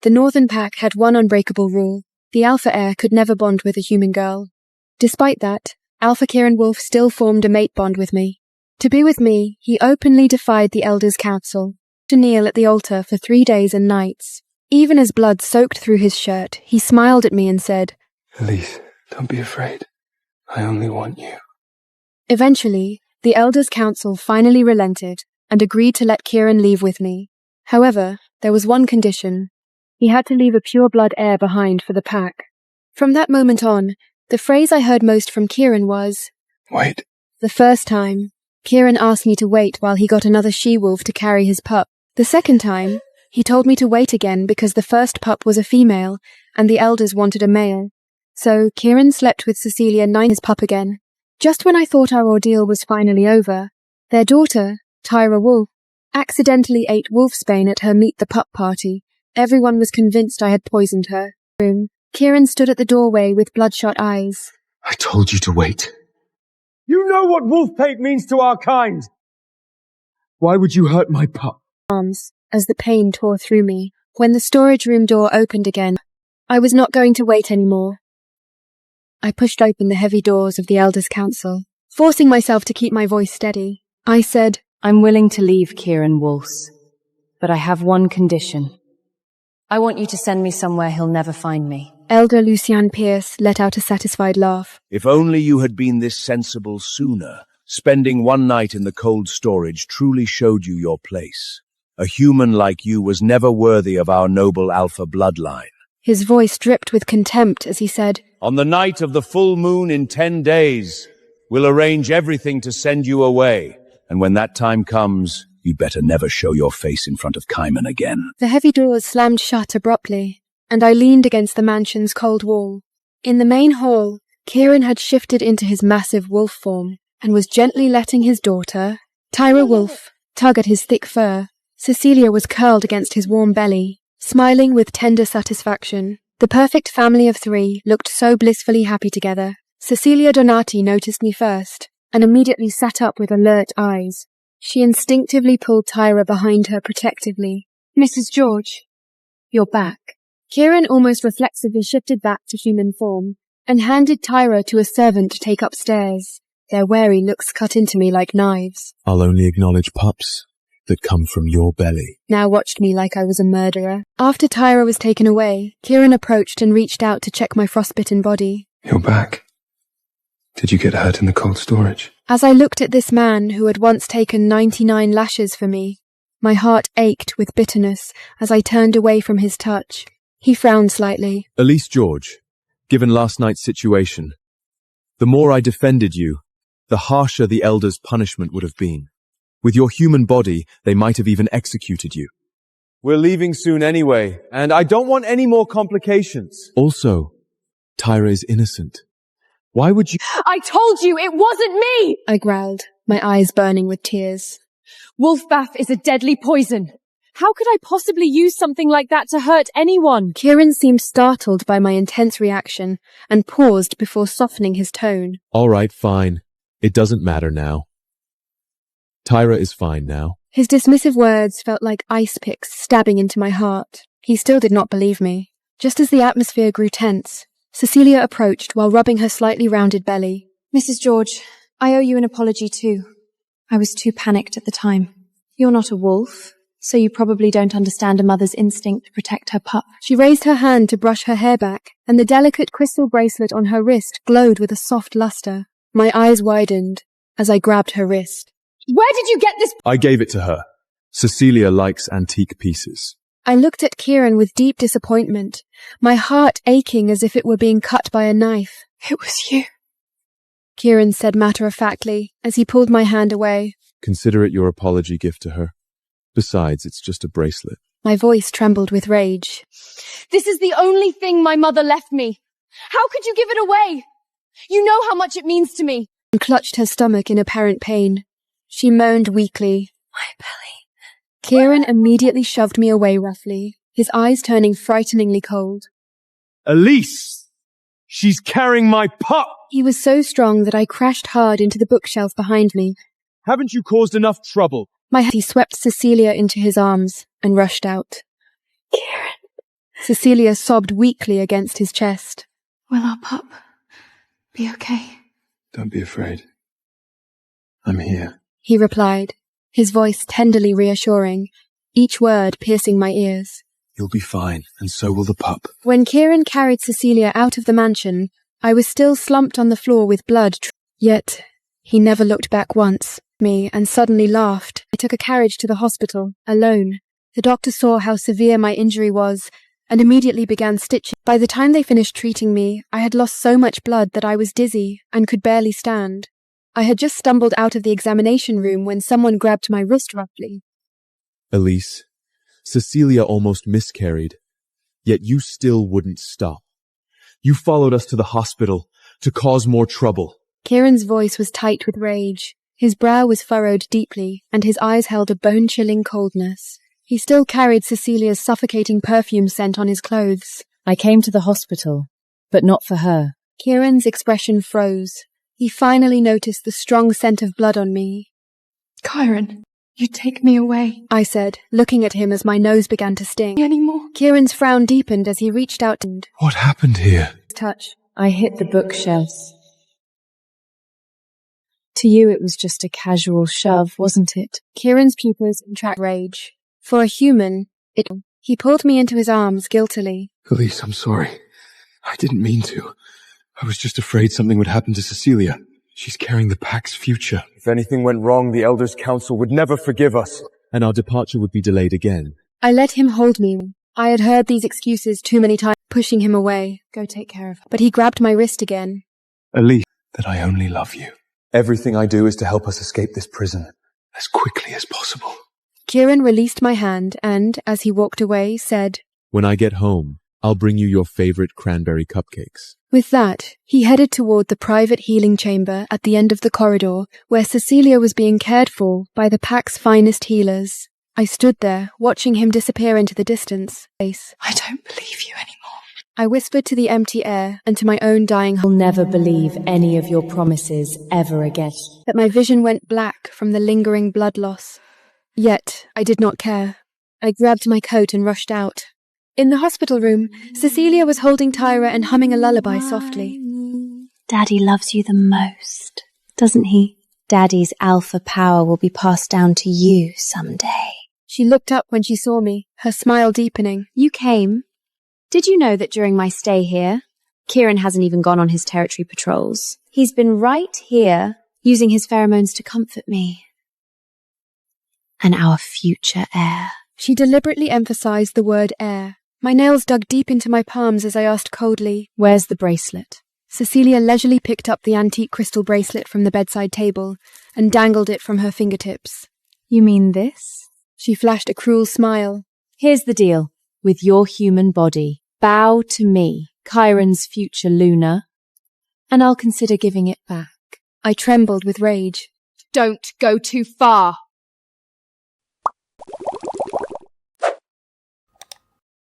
The Northern Pack had one unbreakable rule: the Alpha heir could never bond with a human girl. Despite that, Alpha Kieran Wolf still formed a mate bond with me. To be with me, he openly defied the Elders' Council, to kneel at the altar for 3 days and nights. Even as blood soaked through his shirt, he smiled at me and said, "Elise, don't be afraid. I only want you." Eventually, the Elders' Council finally relented and agreed to let Kieran leave with me. However, there was one condition. He had to leave a pure-blood heir behind for the pack. From that moment on, the phrase I heard most from Kieran was, "Wait." The first time, Kieran asked me to wait while he got another she-wolf to carry his pup. The second time, he told me to wait again because the first pup was a female and the elders wanted a male. So Kieran slept with Cecilia 9 his pup again. Just when I thought our ordeal was finally over, their daughter, Tyra Wolf, accidentally ate wolfsbane at her Meet the Pup party. Everyone was convinced I had poisoned her. Kieran stood at the doorway with bloodshot eyes. "I told you to wait." You know what wolf paint means to our kind. Why would you hurt my pup? Arms, as the pain tore through me. When the storage room door opened again, I was not going to wait anymore. I pushed open the heavy doors of the Elders' Council, forcing myself to keep my voice steady. I said, I'm willing to leave Kieran Wolf's, but I have one condition. I want you to send me somewhere he'll never find me. Elder Lucian Pierce let out a satisfied laugh. If only you had been this sensible sooner. Spending one night in the cold storage truly showed you your place. A human like you was never worthy of our noble Alpha bloodline. His voice dripped with contempt as he said, On the night of the full moon in 10 days, we'll arrange everything to send you away. And when that time comes, you'd better never show your face in front of Kaiman again. The heavy doors slammed shut abruptly, and I leaned against the mansion's cold wall. In the main hall, Kieran had shifted into his massive wolf form and was gently letting his daughter, Tyra Wolf, tug at his thick fur. Cecilia was curled against his warm belly, smiling with tender satisfaction. The perfect family of 3 looked so blissfully happy together. Cecilia Donati noticed me first, and immediately sat up with alert eyes. She instinctively pulled Tyra behind her protectively. Mrs. George, you're back. Kieran almost reflexively shifted back to human form, and handed Tyra to a servant to take upstairs. Their wary looks cut into me like knives. I'll only acknowledge pups that come from your belly. Now watched me like I was a murderer. After Tyra was taken away, Kieran approached and reached out to check my frostbitten body. You're back. Did you get hurt in the cold storage? As I looked at this man who had once taken 99 lashes for me, my heart ached with bitterness as I turned away from his touch. He frowned slightly. Elise George, given last night's situation, the more I defended you, the harsher the elders' punishment would have been. With your human body, they might have even executed you. We're leaving soon anyway, and I don't want any more complications. Also, Tyra is innocent. Why would you— I told you it wasn't me! I growled, my eyes burning with tears. Wolfbath is a deadly poison. How could I possibly use something like that to hurt anyone? Kieran seemed startled by my intense reaction and paused before softening his tone. All right, fine. It doesn't matter now. Tyra is fine now. His dismissive words felt like ice picks stabbing into my heart. He still did not believe me. Just as the atmosphere grew tense, Cecilia approached while rubbing her slightly rounded belly. Mrs. George, I owe you an apology too. I was too panicked at the time. You're not a wolf, so you probably don't understand a mother's instinct to protect her pup. She raised her hand to brush her hair back, and the delicate crystal bracelet on her wrist glowed with a soft luster. My eyes widened as I grabbed her wrist. Where did you get this? I gave it to her. Cecilia likes antique pieces. I looked at Kieran with deep disappointment, my heart aching as if it were being cut by a knife. It was you, Kieran said matter-of-factly as he pulled my hand away. Consider it your apology gift to her. Besides, it's just a bracelet. My voice trembled with rage. This is the only thing my mother left me. How could you give it away? You know how much it means to me. And clutched her stomach in apparent pain. She moaned weakly. My belly. Kieran immediately shoved me away roughly, his eyes turning frighteningly cold. Elise! She's carrying my pup! He was so strong that I crashed hard into the bookshelf behind me. Haven't you caused enough trouble? He swept Cecilia into his arms and rushed out. Kieran, Cecilia sobbed weakly against his chest. Will our pup be okay? Don't be afraid. I'm here. He replied, his voice tenderly reassuring, each word piercing my ears. You'll be fine, and so will the pup. When Kieran carried Cecilia out of the mansion, I was still slumped on the floor with blood. Yet, he never looked back once, me, and suddenly laughed. I took a carriage to the hospital, alone. The doctor saw how severe my injury was, and immediately began stitching. By the time they finished treating me, I had lost so much blood that I was dizzy and could barely stand. I had just stumbled out of the examination room when someone grabbed my wrist roughly. Elise, Cecilia almost miscarried, yet you still wouldn't stop. You followed us to the hospital to cause more trouble. Kieran's voice was tight with rage. His brow was furrowed deeply, and his eyes held a bone-chilling coldness. He still carried Cecilia's suffocating perfume scent on his clothes. I came to the hospital, but not for her. Kieran's expression froze. He finally noticed the strong scent of blood on me. Kieran, you take me away. I said, looking at him as my nose began to sting. Anymore? Kieran's frown deepened as he reached out and What happened here? touch. I hit the bookshelves. To you it was just a casual shove, wasn't it? Kieran's pupils contract rage. For a human, He pulled me into his arms guiltily. Elise, I'm sorry. I didn't mean to. I was just afraid something would happen to Cecilia. She's carrying the pack's future. If anything went wrong, the Elders' Council would never forgive us. And our departure would be delayed again. I let him hold me. I had heard these excuses too many times, pushing him away. Go take care of her. But he grabbed my wrist again. Elise, that I only love you. Everything I do is to help us escape this prison. As quickly as possible. Kieran released my hand and, as he walked away, said, When I get home, I'll bring you your favorite cranberry cupcakes. With that, he headed toward the private healing chamber at the end of the corridor, where Cecilia was being cared for by the pack's finest healers. I stood there, watching him disappear into the distance. I don't believe you anymore. I whispered to the empty air and to my own dying I'll never believe any of your promises ever again. that my vision went black from the lingering blood loss. Yet, I did not care. I grabbed my coat and rushed out. In the hospital room, Cecilia was holding Tyra and humming a lullaby softly. Daddy loves you the most, doesn't he? Daddy's alpha power will be passed down to you someday. She looked up when she saw me, her smile deepening. You came. Did you know that during my stay here, Kieran hasn't even gone on his territory patrols? He's been right here, using his pheromones to comfort me. And our future heir. She deliberately emphasized the word heir. My nails dug deep into my palms as I asked coldly, Where's the bracelet? Cecilia leisurely picked up the antique crystal bracelet from the bedside table and dangled it from her fingertips. You mean this? She flashed a cruel smile. Here's the deal. With your human body, bow to me, Kieran's future Luna, and I'll consider giving it back. I trembled with rage. Don't go too far.